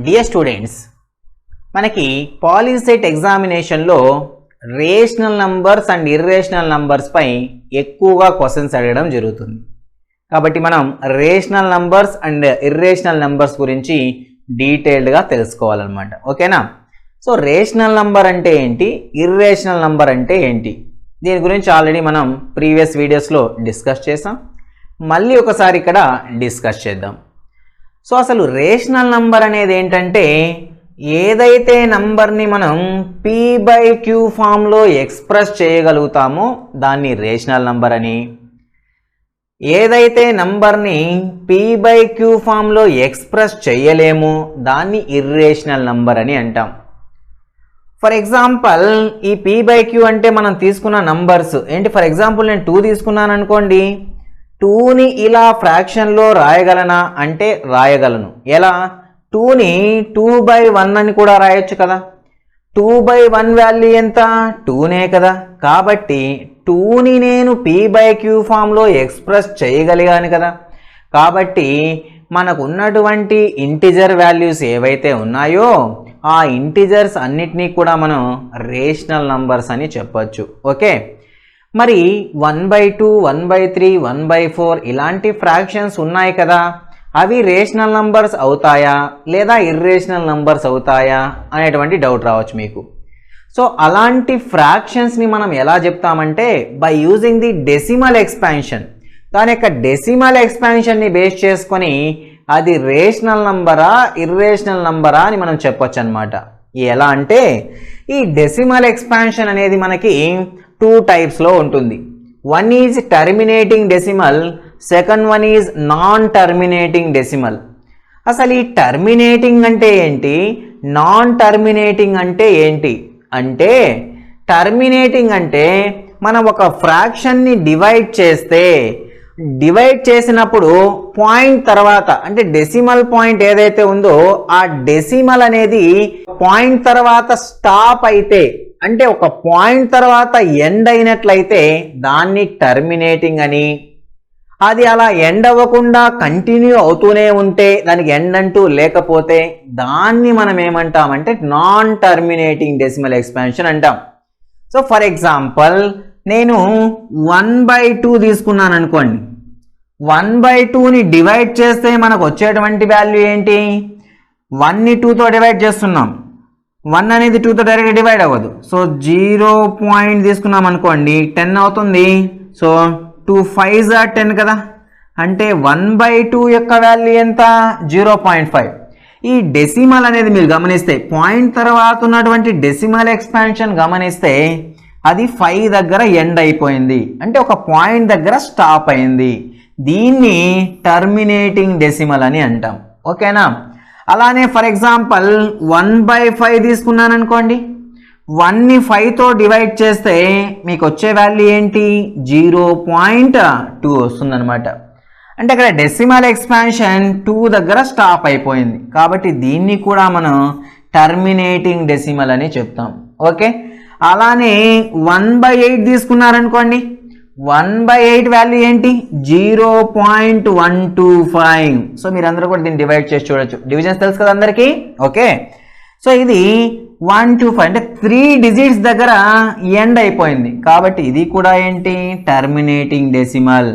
Dear students, మనకి POLYCET ఎగ్జామినేషన్లో rational numbers and irrational numbers పై ఎక్కువగా క్వశ్చన్స్ అడగడం జరుగుతుంది. కాబట్టి మనం rational numbers and irrational numbers గురించి డీటెయిల్డ్గా తెలుసుకోవాలన్నమాట. ఓకేనా? సో రేషనల్ నంబర్ అంటే ఏంటి, ఇర్రేషనల్ నంబర్ అంటే ఏంటి, దీని గురించి ఆల్రెడీ మనం ప్రీవియస్ వీడియోస్లో డిస్కస్ చేసాం. మళ్ళీ ఒకసారి ఇక్కడ డిస్కస్ చేద్దాం. సో అసలు రేషనల్ నంబర్ అనేది ఏంటంటే, ఏదైతే నంబర్ని మనం p/q ఫామ్లో ఎక్స్ప్రెస్ చేయగలుగుతామో దాన్ని రేషనల్ నంబర్ అని, ఏదైతే నంబర్ని p/q ఫామ్లో ఎక్స్ప్రెస్ చేయలేమో దాన్ని ఇర్రేషనల్ నంబర్ అని అంటాం. ఫర్ ఎగ్జాంపుల్ ఈ p/q అంటే మనం తీసుకున్న నంబర్స్ ఏంటి. ఫర్ ఎగ్జాంపుల్ నేను 2 తీసుకున్నాను అనుకోండి, 2ని ఇలా ఫ్రాక్షన్లో రాయగలనా అంటే రాయగలను. ఎలా? 2ని 2/1 అని కూడా రాయొచ్చు కదా. 2/1 వాల్యూ ఎంత? 2నే కదా. కాబట్టి 2ని నేను p/q ఫామ్లో ఎక్స్ప్రెస్ చేయగలిగాను కదా. కాబట్టి మనకు ఉన్నటువంటి ఇంటిజర్ వాల్యూస్ ఏవైతే ఉన్నాయో ఆ ఇంటిజర్స్ అన్నిటినీ కూడా మనం రేషనల్ నంబర్స్ అని చెప్పొచ్చు. ఓకే, మరి 1/2, 1/3, 1/4 ఇలాంటి ఫ్రాక్షన్స్ ఉన్నాయి కదా, అవి రేషనల్ నంబర్స్ అవుతాయా లేదా ఇర్రేషనల్ నంబర్స్ అవుతాయా అనేటువంటి డౌట్ రావచ్చు మీకు. సో అలాంటి ఫ్రాక్షన్స్ని మనం ఎలా చెప్తామంటే by using the decimal expansion. దాని యొక్క డెసిమల్ ఎక్స్పాన్షన్ని బేస్ చేసుకొని అది రేషనల్ నంబరా ఇర్రేషనల్ నంబరా అని మనం చెప్పొచ్చు అనమాట. ఎలా అంటే ఈ డెసిమల్ ఎక్స్పాన్షన్ అనేది మనకి 2 టైప్స్లో ఉంటుంది. One is terminating decimal, second one is non terminating decimal. అసలు ఈ టర్మినేటింగ్ అంటే ఏంటి, నాన్ టర్మినేటింగ్ అంటే ఏంటి అంటే, టర్మినేటింగ్ అంటే మనం ఒక ఫ్రాక్షన్ని డివైడ్ చేసినప్పుడు పాయింట్ తర్వాత అంటే డెసిమల్ పాయింట్ ఏదైతే ఉందో ఆ డెసిమల్ అనేది పాయింట్ తర్వాత స్టాప్ అయితే, అంటే ఒక పాయింట్ తర్వాత ఎండ్ అయినట్లయితే దాన్ని టర్మినేటింగ్ అని, అది అలా ఎండ్ అవ్వకుండా కంటిన్యూ అవుతూనే ఉంటే దానికి ఎండ్ అంటూ లేకపోతే దాన్ని మనం ఏమంటామంటే నాన్ టర్మినేటింగ్ డెసిమల్ ఎక్స్పాన్షన్ అంటాం. సో ఫర్ ఎగ్జాంపుల్ నేను 1/2 తీసుకున్నాను అనుకోండి. 1/2ని డివైడ్ చేస్తే మనకు వచ్చేటువంటి వాల్యూ ఏంటి, 1ని 2తో డివైడ్ చేస్తున్నాం. 1 అనేది 2తో డైరెక్ట్ డివైడ్ అవ్వదు. సో 0 పాయింట్ తీసుకున్నాం అనుకోండి, 10 అవుతుంది. సో 2 5s are 10 కదా. అంటే 1/2 యొక్క వాల్యూ ఎంత? 0.5. ఈ డెసిమల్ అనేది మీరు గమనిస్తే పాయింట్ తర్వాత ఉన్నటువంటి డెసిమల్ ఎక్స్పాన్షన్ గమనిస్తే అది 5 దగ్గర ఎండ్ అయిపోయింది, అంటే ఒక పాయింట్ దగ్గర స్టాప్ అయింది. దీన్ని టర్మినేటింగ్ డెసిమల్ అని అంటాం. ఓకేనా? అలానే ఫర్ ఎగ్జాంపుల్ 1/5 తీసుకున్నాను అనుకోండి, 1ని 5తో డివైడ్ చేస్తే మీకు వచ్చే వాల్యూ ఏంటి? 0.2 వస్తుందన్నమాట. అంటే ఇక్కడ డెసిమల్ ఎక్స్పాన్షన్ 2 దగ్గర స్టాప్ అయిపోయింది. కాబట్టి దీన్ని కూడా మనం టర్మినేటింగ్ డెసిమల్ అని చెప్తాం. ఓకే, అలానే 1/8 తీసుకున్నారనుకోండి, 1/8 వాల్యూ ఏంటి? 0.125. సో మీరందరూ కూడా దీన్ని డివైడ్ చేసి చూడొచ్చు. డివిజన్స్ తెలుసు కదా అందరికీ. ఓకే, సో ఇది 125 అంటే 3 డిజిట్స్ దగ్గర ఎండ్ అయిపోయింది. కాబట్టి ఇది కూడా ఏంటి? Terminating decimal.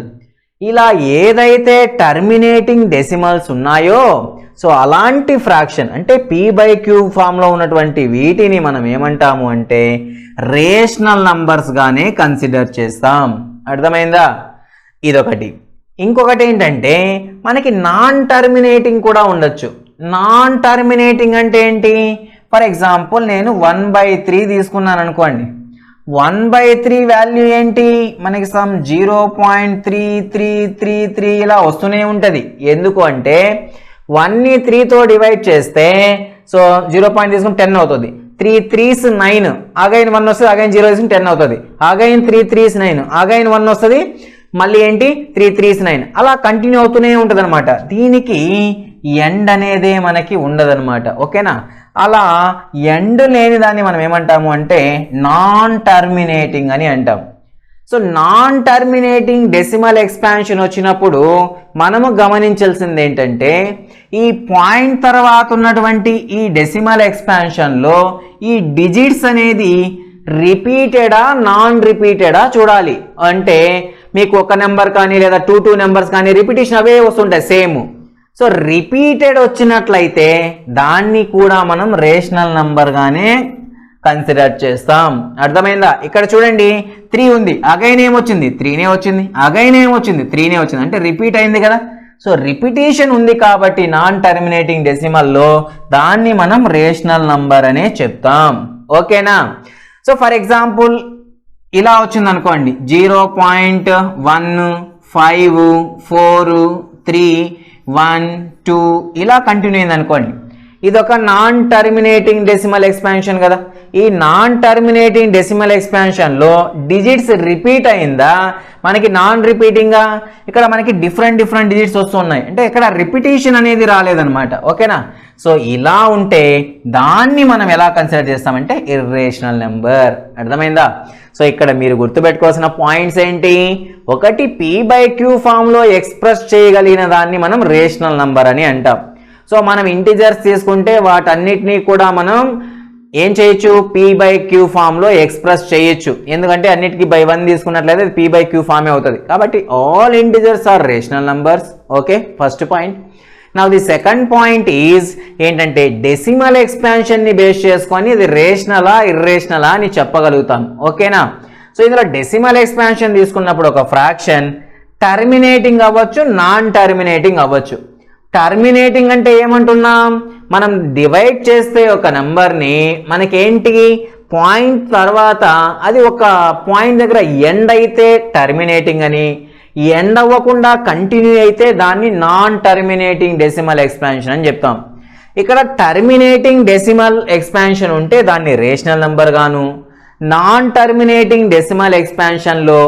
ఇలా ఏదైతే టర్మినేటింగ్ డెసిమల్స్ ఉన్నాయో సో అలాంటి ఫ్రాక్షన్ అంటే p/q ఫామ్లో ఉన్నటువంటి వీటిని మనం ఏమంటాము అంటే రేషనల్ నంబర్స్గానే కన్సిడర్ చేస్తాం. అర్థమైందా? ఇదొకటి. ఇంకొకటి ఏంటంటే మనకి నాన్ టర్మినేటింగ్ కూడా ఉండొచ్చు. నాన్ టర్మినేటింగ్ అంటే ఏంటి? ఫర్ ఎగ్జాంపుల్ నేను 1/3 తీసుకున్నాను అనుకోండి. 1/3 వాల్యూ ఏంటి? మనకి సమ్ 0.3333 ఇలా వస్తూనే ఉంటుంది. ఎందుకు అంటే 1ని 3తో డివైడ్ చేస్తే సో 0 తీసుకుని 10 అవుతుంది. 3 3s 9, అగైన్ 1 వస్తుంది, అగైన్ 0 తీసుకుని 10 అవుతుంది, అగైన్ 3 3s 9, అగైన్ 1 వస్తుంది, మళ్ళీ ఏంటి 3 3s 9, అలా కంటిన్యూ అవుతూనే ఉంటుంది అనమాట. దీనికి ఎండ్ అనేదే మనకి ఉండదన్నమాట. ఓకేనా? అలా ఎండ్ లేని దాన్ని మనం ఏమంటాము అంటే నాన్ టర్మినేటింగ్ అని అంటాం. So non terminating decimal expansion వచ్చినప్పుడు మనము గమనించాల్సింది ఏంటంటే ఈ పాయింట్ తర్వాత ఉన్నటువంటి ఈ డెసిమల్ ఎక్స్పాన్షన్లో ఈ డిజిట్స్ అనేది రిపీటెడా నాన్ రిపీటెడా చూడాలి. అంటే మీకు ఒక నెంబర్ కానీ లేదా టూ నెంబర్స్ కానీ రిపిటేషన్ అవే వస్తుంటాయి సేమ్. సో రిపీటెడ్ వచ్చినట్లయితే దాన్ని కూడా మనం రేషనల్ నంబర్గానే కన్సిడర్ చేస్తాం. అర్థమైందా? ఇక్కడ చూడండి 3 ఉంది, అగైన్ ఏమొచ్చింది 3నే వచ్చింది, అగైన్ ఏమొచ్చింది 3నే వచ్చింది, అంటే రిపీట్ అయింది కదా. సో రిపిటేషన్ ఉంది కాబట్టి నాన్ టర్మినేటింగ్ డెసిమల్లో దాన్ని మనం రేషనల్ నంబర్ అనే చెప్తాం. ఓకేనా? సో ఫర్ ఎగ్జాంపుల్ ఇలా వచ్చింది అనుకోండి 0.154312 ఇలా కంటిన్యూ అయింది అనుకోండి. ఇది ఒక నాన్ టర్మినేటింగ్ డెసిమల్ ఎక్స్పాన్షన్ కదా. ఈ నాన్ టర్మినేటింగ్ డెసిమల్ ఎక్స్పాన్షన్లో డిజిట్స్ రిపీట్ అయిందా, మనకి నాన్ రిపీటింగ్గా ఇక్కడ మనకి డిఫరెంట్ డిజిట్స్ వస్తున్నాయి, అంటే ఇక్కడ రిపిటేషన్ అనేది రాలేదన్నమాట. ఓకేనా? సో ఇలా ఉంటే దాన్ని మనం ఎలా కన్సిడర్ చేస్తామంటే ఇర్రేషనల్ నెంబర్. అర్థమైందా? సో ఇక్కడ మీరు గుర్తుపెట్టుకోవాల్సిన పాయింట్స్ ఏంటి? ఒకటి p/q ఫామ్లో ఎక్స్ప్రెస్ చేయగలిగిన దాన్ని మనం రేషనల్ నంబర్ అని అంటాం. సో మనం ఇంటిజర్స్ తీసుకుంటే వాటన్నిటినీ కూడా మనం ఏం చేయొచ్చు, p/q ఫామ్లో ఎక్స్ప్రెస్ చేయొచ్చు. ఎందుకంటే అన్నిటికీ by 1 తీసుకున్నట్లయితే p/q ఫామే అవుతుంది. కాబట్టి all integers are rational numbers. Okay, first point. Now the second point is ఏంటంటే డెసిమల్ ఎక్స్పాన్షన్ని బేస్ చేసుకొని ఇది రేషనలా ఇర్రేషనలా అని చెప్పగలుగుతాం. ఓకేనా? సో ఇందులో డెసిమల్ ఎక్స్పాన్షన్ తీసుకున్నప్పుడు ఒక ఫ్రాక్షన్ టర్మినేటింగ్ అవ్వచ్చు, నాన్ టర్మినేటింగ్ అవ్వచ్చు. టర్మినేటింగ్ అంటే ఏమంటున్నాం, మనం డివైడ్ చేస్తే ఒక నెంబర్ని మనకేంటి పాయింట్ తర్వాత అది ఒక పాయింట్ దగ్గర ఎండ్ అయితే టర్మినేటింగ్ అని, ఎండ్ అవ్వకుండా కంటిన్యూ అయితే దాన్ని నాన్ టర్మినేటింగ్ డెసిమల్ ఎక్స్పాన్షన్ అని చెప్తాం. ఇక్కడ టర్మినేటింగ్ డెసిమల్ ఎక్స్పాన్షన్ ఉంటే దాన్ని రేషనల్ నెంబర్ గాను, నాన్ టర్మినేటింగ్ డెసిమల్ ఎక్స్పాన్షన్లో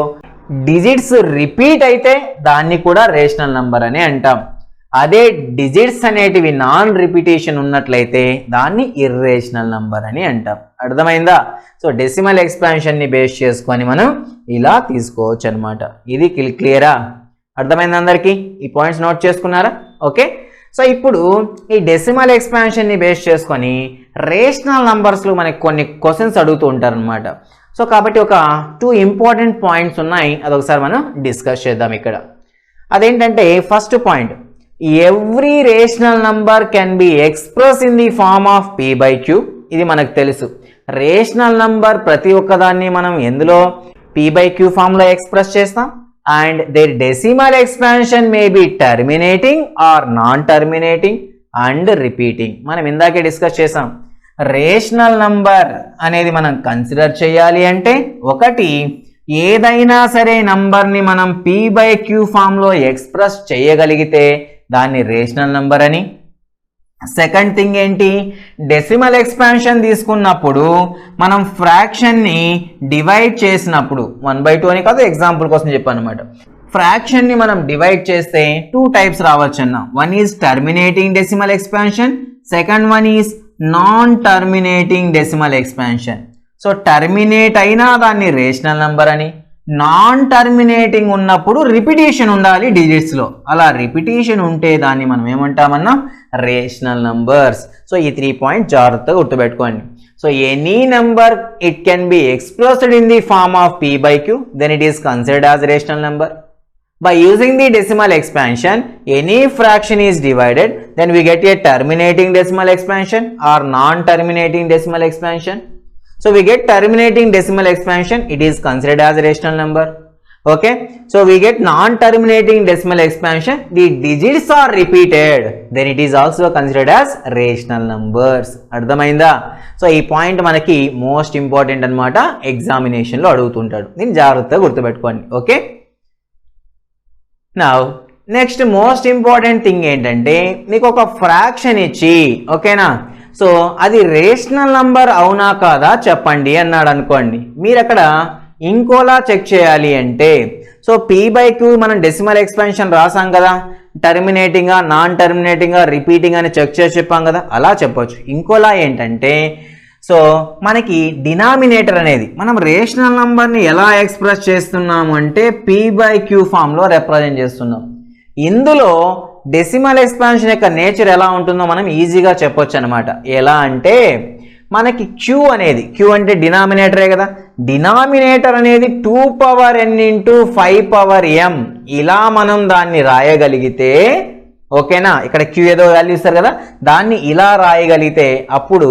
డిజిట్స్ రిపీట్ అయితే దాన్ని కూడా రేషనల్ నెంబర్ అని అంటాం. అదే డిజిట్స్ అనేటివి నాన్ రిపిటేషన్ ఉన్నట్లయితే దాన్ని ఇర్రేషనల్ నంబర్ అని అంటాం. అర్థమైందా? సో డెసిమల్ ఎక్స్పాన్షన్ని బేస్ చేసుకొని మనం ఇలా తీసుకోవచ్చు అనమాట. ఇది క్లియరా? అర్థమైంది అందరికీ? ఈ పాయింట్స్ నోట్ చేసుకున్నారా? ఓకే. సో ఇప్పుడు ఈ డెసిమల్ ఎక్స్పాన్షన్ని బేస్ చేసుకొని రేషనల్ నంబర్స్లో మనకి కొన్ని క్వశ్చన్స్ అడుగుతూ ఉంటారు అనమాట. సో కాబట్టి ఒక 2 ఇంపార్టెంట్ పాయింట్స్ ఉన్నాయి, అదొకసారి మనం డిస్కస్ చేద్దాం ఇక్కడ. అదేంటంటే first point, every rational number can be express in the form of p/q. ఇది మనకు తెలుసు. రేషనల్ నంబర్ ప్రతి ఒక్కదాన్ని మనం ఎందులో p/q ఫామ్లో ఎక్స్ప్రెస్ చేస్తాం. And their decimal expansion may be terminating or non terminating and repeating. మనం ఇందాకే డిస్కస్ చేసాం. రేషనల్ నంబర్ అనేది మనం కన్సిడర్ చేయాలి అంటే ఒకటి ఏదైనా సరే నంబర్ని మనం p/q ఫామ్లో ఎక్స్ప్రెస్ చేయగలిగితే దాన్ని రేషనల్ నంబర్ అని. సెకండ్ థింగ్ ఏంటి, డెసిమల్ ఎక్స్పాన్షన్ తీసుకున్నప్పుడు మనం ఫ్రాక్షన్ని డివైడ్ చేసినప్పుడు 1/2 అని కాదు, ఎగ్జాంపుల్ కోసం చెప్పాను అనమాట. ఫ్రాక్షన్ని మనం డివైడ్ చేస్తే 2 టైప్స్ రావచ్చు అన్న. One is terminating decimal expansion, second one is non terminating decimal expansion. So terminate అయినా దాన్ని రేషనల్ నంబర్ అని, నాన్ టర్మినేటింగ్ ఉన్నప్పుడు రిపిటేషన్ ఉండాలి డిజిట్స్లో. అలా రిపిటేషన్ ఉంటే దాన్ని మనం ఏమంటామన్నా రేషనల్ నంబర్స్. సో ఈ 3 పాయింట్స్ జాగ్రత్తగా గుర్తుపెట్టుకోండి. So any number it can be expressed in the form of p/q, then it is considered as rational number. By using the decimal expansion, any fraction is divided, then we get a terminating decimal expansion or non-terminating decimal expansion. So we get terminating decimal expansion, it is considered as a rational number. Okay, so we get non-terminating decimal expansion, the digits are repeated, then it is also considered as rational numbers. అర్థమైందా? So ఈ point మనకి most important అన్నమాట, ఎగ్జామినేషన్లో అడుగుతుంటాడు. దీన్ని జాగ్రత్తగా గుర్తుపెట్టుకోండి. Okay. Now next most important thing ఏంటంటే నీకు ఒక ఫ్రాక్షన్ ఇచ్చి, ఓకేనా, సో అది రేషనల్ నంబర్ అవునా కాదా చెప్పండి అన్నాడు అనుకోండి. మీరు అక్కడ ఇంకోలా చెక్ చేయాలి అంటే, సో p/q మనం డెసిమల్ ఎక్స్పాన్షన్ రాసాం కదా, టర్మినేటింగా నాన్ టర్మినేటింగా రిపీటింగ్ అని చెక్ చేసి చెప్పాం కదా, అలా చెప్పొచ్చు. ఇంకోలా ఏంటంటే సో మనకి డినామినేటర్ అనేది మనం రేషనల్ నంబర్ని ఎలా ఎక్స్ప్రెస్ చేస్తున్నాము అంటే p/q ఫామ్లో రిప్రజెంట్ చేస్తున్నాం. ఇందులో డెసిమల్ ఎక్స్పాన్షన్ యొక్క నేచర్ ఎలా ఉంటుందో మనం ఈజీగా చెప్పొచ్చు అనమాట. ఎలా అంటే మనకి q అనేది, q అంటే డినామినేటరే కదా, డినామినేటర్ అనేది 2n × 5m ఇలా మనం దాన్ని రాయగలిగితే, ఓకేనా, ఇక్కడ q ఏదో వాల్యూ ఇస్తారు కదా, దాన్ని ఇలా రాయగలిగితే అప్పుడు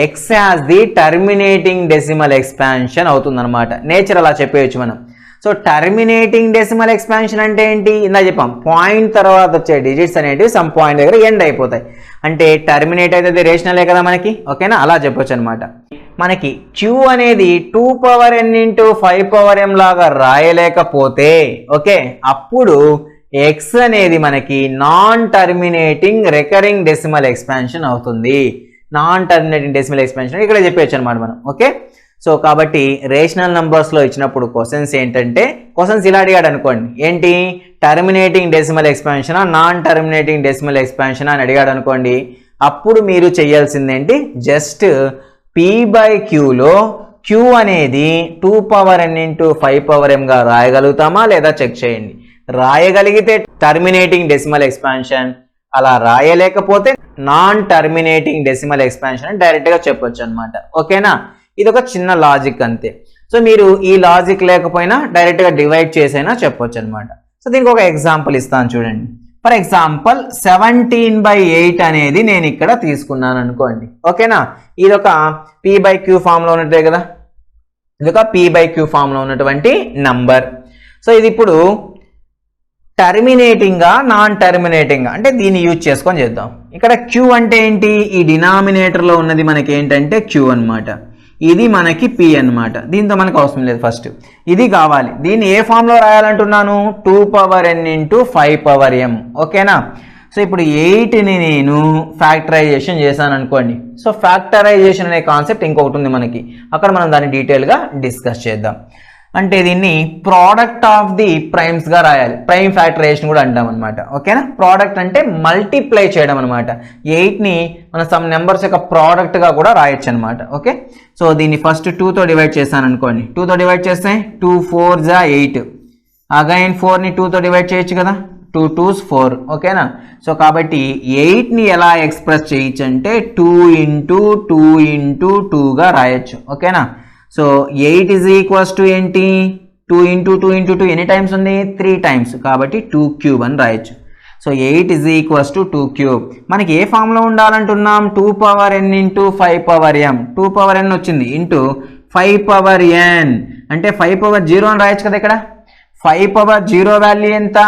x as the terminating decimal expansion అవుతుందన్నమాట. నేచర్ అలా చెప్పేయచ్చు మనం. సో టర్మినేటింగ్ డెసిమల్ ఎక్స్పాన్షన్ అంటే ఏంటి, ఇందా చెప్పాం, పాయింట్ తర్వాత వచ్చే డిజిట్స్ అనేటివి సమ్ పాయింట్ దగ్గర ఎండ్ అయిపోతాయి. అంటే టర్మినేట్ అయితే రేషనలే కదా మనకి, ఓకేనా, అలా చెప్పొచ్చు అనమాట. మనకి q అనేది 2n × 5m లాగా రాయలేకపోతే, ఓకే, అప్పుడు x అనేది మనకి non terminating recurring decimal expansion అవుతుంది. నాన్ టర్మినేటింగ్ డెసిమల్ ఎక్స్పాన్షన్ ఇక్కడ చెప్పేయచ్చు అనమాట మనం. ఓకే, సో కాబట్టి రేషనల్ నంబర్స్లో ఇచ్చినప్పుడు క్వశ్చన్స్ ఏంటంటే, క్వశ్చన్స్ ఇలా అడిగాడు అనుకోండి, ఏంటి టర్మినేటింగ్ డెసిమల్ ఎక్స్పాన్షనా నాన్ టర్మినేటింగ్ డెసిమల్ ఎక్స్పాన్షన్ అని అడిగాడు అనుకోండి, అప్పుడు మీరు చేయాల్సిందేంటి, జస్ట్ p/qలో q అనేది 2n × 5m రాయగలుగుతామా లేదా చెక్ చేయండి. రాయగలిగితే టర్మినేటింగ్ డెసిమల్ ఎక్స్పాన్షన్, అలా రాయలేకపోతే నాన్ టర్మినేటింగ్ డెసిమల్ ఎక్స్పాన్షన్ డైరెక్ట్గా చెప్పొచ్చు అనమాట. ఓకేనా, ఇది ఒక చిన్న లాజిక్ అంతే. సో మీరు ఈ లాజిక్ లేకపోయినా డైరెక్ట్గా డివైడ్ చేసైనా చెప్పొచ్చు అనమాట. సో దీనికి ఒక ఎగ్జాంపుల్ ఇస్తాను చూడండి. ఫర్ ఎగ్జాంపుల్ 17/8 అనేది నేను ఇక్కడ తీసుకున్నాను అనుకోండి. ఓకేనా, ఇది ఒక p/q ఫామ్లో ఉన్నట్టే కదా, ఇది ఒక p/q ఫామ్లో ఉన్నటువంటి నంబర్. సో ఇది ఇప్పుడు టర్మినేటింగ్గా నాన్ టర్మినేటింగ్గా అంటే దీన్ని యూజ్ చేసుకొని చేద్దాం. ఇక్కడ q అంటే ఏంటి, ఈ డినామినేటర్లో ఉన్నది మనకి ఏంటంటే q అనమాట, ఇది మనకి p అనమాట. దీంతో మనకు అవసరం లేదు, ఫస్ట్ ఇది కావాలి. దీన్ని ఏ ఫామ్లో రాయాలంటున్నాను, 2n × 5m. ఓకేనా, సో ఇప్పుడు 8ని నేను ఫ్యాక్టరైజేషన్ చేశాను అనుకోండి. సో ఫ్యాక్టరైజేషన్ అనే కాన్సెప్ట్ ఇంకొకటి ఉంది మనకి, అక్కడ మనం దాన్ని డీటెయిల్గా డిస్కస్ చేద్దాం. అంటే దీన్ని ప్రోడక్ట్ ఆఫ్ ది ప్రైమ్స్గా రాయాలి, ప్రైమ్ ఫ్యాక్టరైజేషన్ కూడా అంటాం అనమాట. ఓకేనా, ప్రోడక్ట్ అంటే మల్టిప్లై చేయడం అనమాట. 8ని మన సమ్ నెంబర్స్ యొక్క ప్రోడక్ట్గా కూడా రాయొచ్చు అనమాట. ఓకే, సో దీన్ని ఫస్ట్ 2తో డివైడ్ చేశాను అనుకోండి. 2తో డివైడ్ చేస్తే 2 4 = 8, అగైన్ 4ని 2తో డివైడ్ చేయొచ్చు కదా, 2 2s 4. ఓకేనా, సో కాబట్టి 8ని ఎలా ఎక్స్ప్రెస్ చేయొచ్చు అంటే 2 × 2 × 2గా రాయొచ్చు. ఓకేనా, సో 8 = ఏంటి, 2 × 2 × 2 ఎన్ని టైమ్స్ ఉంది, 3 టైమ్స్, కాబట్టి 2³ అని రాయొచ్చు. సో 8 = 2³ మనకి ఏ ఫామ్లో ఉండాలంటున్నాం, 2n × 5m, 2n వచ్చింది ఇంటూ 5n అంటే 5/0 అని రాయొచ్చు కదా. ఇక్కడ 5/0 వాల్యూ ఎంత,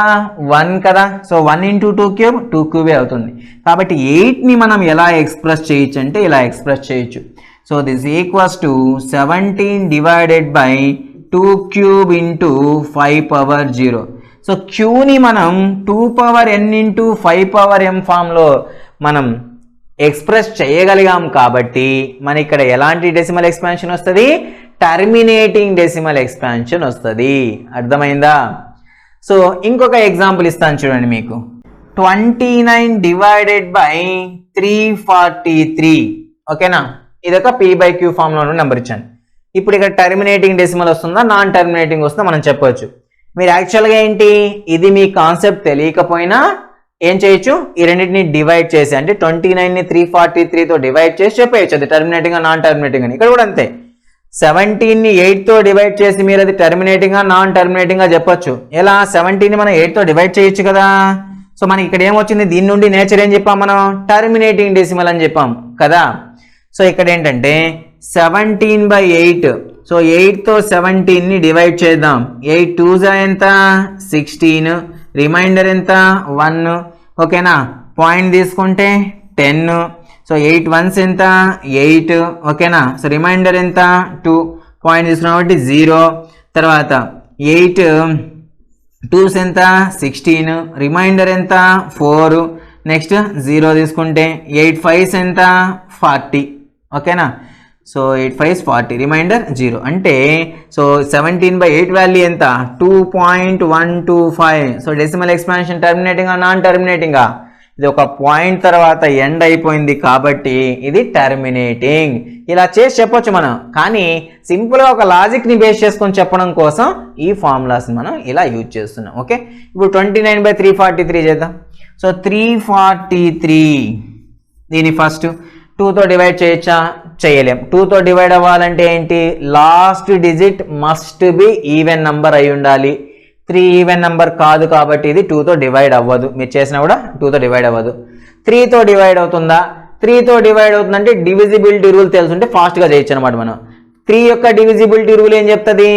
1 కదా. సో 1 × 2³ 2³ అవుతుంది. కాబట్టి 8ని మనం ఎలా ఎక్స్ప్రెస్ చేయొచ్చు అంటే ఇలా ఎక్స్ప్రెస్ చేయొచ్చు. So this equals to 17 divided by 2³ × 5/0. So క్యూని మనం 2n × 5m ఫామ్లో మనం ఎక్స్ప్రెస్ చేయగలిగాం కాబట్టి మన ఇక్కడ ఎలాంటి డెసిమల్ ఎక్స్పాన్షన్ వస్తుంది, టర్మినేటింగ్ డెసిమల్ ఎక్స్పాన్షన్ వస్తుంది. అర్థమైందా? సో ఇంకొక ఎగ్జాంపుల్ ఇస్తాను చూడండి మీకు. 29 డివైడెడ్ బై 343. ఓకేనా, ఇదొక p/q ఫామ్లో ఉన్న నెంబర్ ఇచ్చాను. ఇప్పుడు ఇక్కడ టర్మినేటింగ్ డెసిమల్ వస్తుందా నాన్ టర్మినేటింగ్ వస్తుందా మనం చెప్పవచ్చు. మీరు యాక్చువల్గా ఏంటి, ఇది మీ కాన్సెప్ట్ తెలియకపోయినా ఏం చేయొచ్చు, ఈ రెండింటిని డివైడ్ చేసి, అంటే 29ని 343తో డివైడ్ చేసి చెప్పేయచ్చు అది టర్మినేటింగ్ నాన్ టర్మినేటింగ్ అని. ఇక్కడ కూడా అంతే, 17ని 8తో డివైడ్ చేసి మీరు అది టర్మినేటింగ్గా నాన్ టర్మినేటింగ్గా చెప్పొచ్చు. ఎలా, 17ని మనం 8తో డివైడ్ చేయొచ్చు కదా. సో మనకి ఇక్కడ ఏమొచ్చింది, దీని నుండి నేచర్ ఏం చెప్పాం మనం, టర్మినేటింగ్ డెసిమల్ అని చెప్పాం కదా. సో ఇక్కడ ఏంటంటే 17/8, సో 8తో 17ని డివైడ్ చేద్దాం. 8 2s ఎంత, 16, రిమైండర్ ఎంత, 1. ఓకేనా, పాయింట్ తీసుకుంటే 10. సో 8 1s ఎంత, 8. ఓకేనా, సో రిమైండర్ ఎంత, 2. పాయింట్ తీసుకున్నాం కాబట్టి 0. తర్వాత 8 2s ఎంత, 16, రిమైండర్ ఎంత, 4. నెక్స్ట్ 0 తీసుకుంటే 8 5s ఎంత, 40. ఓకేనా, సో 8 5s 40, రిమైండర్ 0. అంటే సో 17/8 వాల్యూ ఎంత, 2.125. సో డెసిమల్ ఎక్స్పాన్షన్ టర్మినేటింగా నాన్ టర్మినేటింగా, ఇది ఒక పాయింట్ తర్వాత ఎండ్ అయిపోయింది కాబట్టి ఇది టర్మినేటింగ్. ఇలా చేసి చెప్పొచ్చు మనం, కానీ సింపుల్గా ఒక లాజిక్ని బేస్ చేసుకొని చెప్పడం కోసం ఈ ఫార్ములాస్ని మనం ఇలా యూజ్ చేస్తున్నాం. ఓకే, ఇప్పుడు 29/343 చేద్దాం. సో 343 దీని ఫస్ట్ 2తో డివైడ్ చేయొచ్చా? చేయలేం. 2తో డివైడ్ అవ్వాలంటే ఏంటి? Last digit must be even number అయి ఉండాలి. 3 ఈవెన్ నంబర్ కాదు కాబట్టి ఇది 2తో డివైడ్ అవ్వదు. మీరు చేసినా కూడా 2తో డివైడ్ అవ్వదు. 3తో డివైడ్ అవుతుందా? 3తో డివైడ్ అవుతుందంటే డివిజిబిలిటీ రూల్ తెలుసుంటే ఫాస్ట్గా చేయొచ్చు అనమాట మనం. 3 యొక్క డివిజిబిలిటీ రూల్ ఏం చెప్తుంది?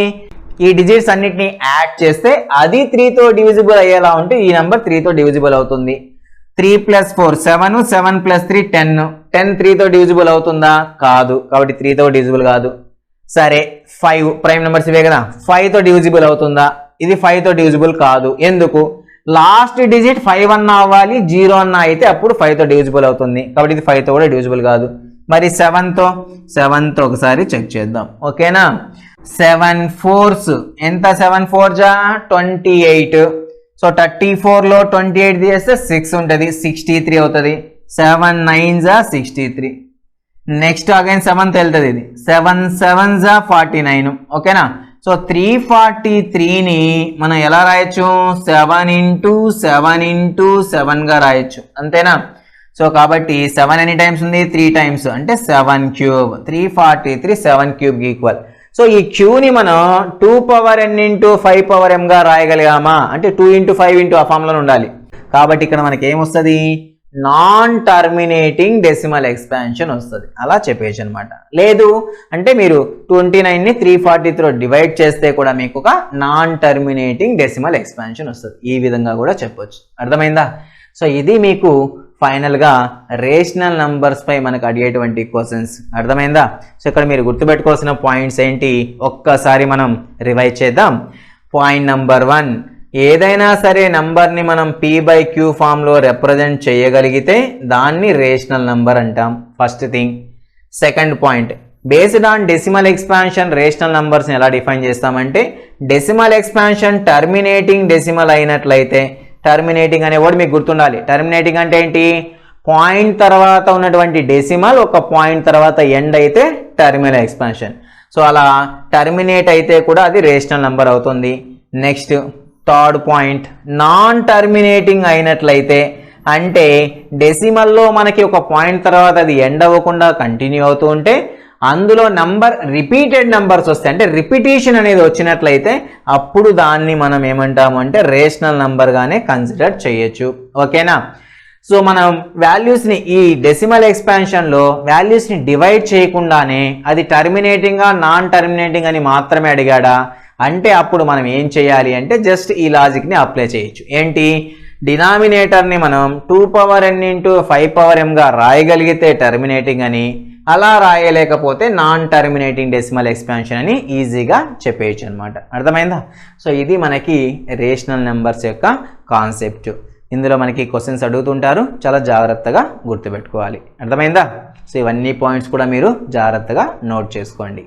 ఈ డిజిట్స్ అన్నిటిని యాడ్ చేస్తే అది 3తో డివిజిబుల్ అయ్యేలా ఉంటే ఈ నెంబర్ 3తో డివిజిబుల్ అవుతుంది. 3 + 4 7, 7 + 3 10. 10 3తో డివిజిబుల్ అవుతుందా? కాదు, కాబట్టి 3తో డివిజిబుల్ కాదు. సరే 5 ప్రైమ్ నెంబర్స్ ఇవే కదా, 5తో డివిజిబుల్ అవుతుందా? ఇది 5తో డివిజిబుల్ కాదు. ఎందుకు? లాస్ట్ డిజిట్ 5 అన్నా అవ్వాలి, 0 అన్నా అయితే అప్పుడు 5తో డివిజిబుల్ అవుతుంది, కాబట్టి ఇది 5తో కూడా డివిజిబుల్ కాదు. మరి 7తో ఒకసారి చెక్ చేద్దాం. ఓకేనా? 7 4s ఎంత? 7 4 జా 28. సో 34లో 28 తీస్తే 6 ఉంటుంది, 63 అవుతుంది. 7 9 జా 63. నెక్స్ట్ అగైన్ 7th వెళ్తుంది, ఇది 7 7 జా 49. ఓకేనా? సో 343ని మనం ఎలా రాయొచ్చు? 7 × 7 × 7గా రాయొచ్చు, అంతేనా? సో కాబట్టి 7 ఎన్ని టైమ్స్ ఉంది? 3 టైమ్స్, అంటే 7 క్యూబ్. 343 7 క్యూబ్కి ఈక్వల్. సో ఈ క్యూని మనం 2n × 5m రాయగలిగామా? అంటే 2 × 5 ఆ ఫామ్లో ఉండాలి. కాబట్టి ఇక్కడ మనకి ఏమొస్తుంది? నాన్ టర్మినేటింగ్ డెసిమల్ ఎక్స్పాన్షన్ వస్తుంది. అలా చెప్పేసి అనమాట. లేదు అంటే మీరు 29ని 343తో డివైడ్ చేస్తే కూడా మీకు ఒక నాన్ టర్మినేటింగ్ డెసిమల్ ఎక్స్పాన్షన్ వస్తుంది. ఈ విధంగా కూడా చెప్పొచ్చు. అర్థమైందా? సో ఇది మీకు ఫైనల్గా రేషనల్ నంబర్స్ పై మనకు అడిగేటువంటి క్వశ్చన్స్. అర్థమైందా? సో ఇక్కడ మీరు గుర్తుపెట్టుకోవాల్సిన పాయింట్స్ ఏంటి ఒక్కసారి మనం రివైజ్ చేద్దాం. పాయింట్ నెంబర్ 1, ఏదైనా సరే నంబర్ని మనం p/q ఫామ్లో రిప్రజెంట్ చేయగలిగితే దాన్ని రేషనల్ నంబర్ అంటాం. First thing. Second point, based on decimal expansion rational నంబర్స్ని ఎలా డిఫైన్ చేస్తామంటే డెసిమల్ ఎక్స్పాన్షన్ టర్మినేటింగ్ డెసిమల్ అయినట్లయితే, టర్మినేటింగ్ అనే వర్డ్ మీకు గుర్తుండాలి. టర్మినేటింగ్ అంటే ఏంటి? పాయింట్ తర్వాత ఉన్నటువంటి డెసిమల్ ఒక పాయింట్ తర్వాత ఎండ్ అయితే టర్మినల్ ఎక్స్పాన్షన్. సో అలా టర్మినేట్ అయితే కూడా అది రేషనల్ నంబర్ అవుతుంది. Next third point, non terminating అయినట్లయితే అంటే డెసిమల్లో మనకి ఒక పాయింట్ తర్వాత అది ఎండ్ అవ్వకుండా కంటిన్యూ అవుతూ ఉంటే అందులో నంబర్ రిపీటెడ్ నంబర్స్ వస్తాయి, అంటే రిపిటేషన్ అనేది వచ్చినట్లయితే అప్పుడు దాన్ని మనం ఏమంటాము అంటే రేషనల్ నంబర్గానే కన్సిడర్ చేయొచ్చు. ఓకేనా? సో మనం వాల్యూస్ని ఈ డెసిమల్ ఎక్స్పాన్షన్లో వాల్యూస్ని డివైడ్ చేయకుండానే అది టర్మినేటింగా నాన్ టర్మినేటింగ్ అని మాత్రమే అడిగాడా అంటే అప్పుడు మనం ఏం చేయాలి అంటే జస్ట్ ఈ లాజిక్ని అప్లై చేయొచ్చు. ఏంటి? డినామినేటర్ని మనం 2n × 5m రాయగలిగితే టర్మినేటింగ్ అని, అలా రాయలేకపోతే నాన్ టర్మినేటింగ్ డెసిమల్ ఎక్స్పాన్షన్ అని ఈజీగా చెప్పేయచ్చు అనమాట. అర్థమైందా? సో ఇది మనకి రేషనల్ నెంబర్స్ యొక్క కాన్సెప్ట్. ఇందులో మనకి క్వశ్చన్స్ అడుగుతుంటారు, చాలా జాగ్రత్తగా గుర్తుపెట్టుకోవాలి. అర్థమైందా? సో ఇవన్నీ పాయింట్స్ కూడా మీరు జాగ్రత్తగా నోట్ చేసుకోండి.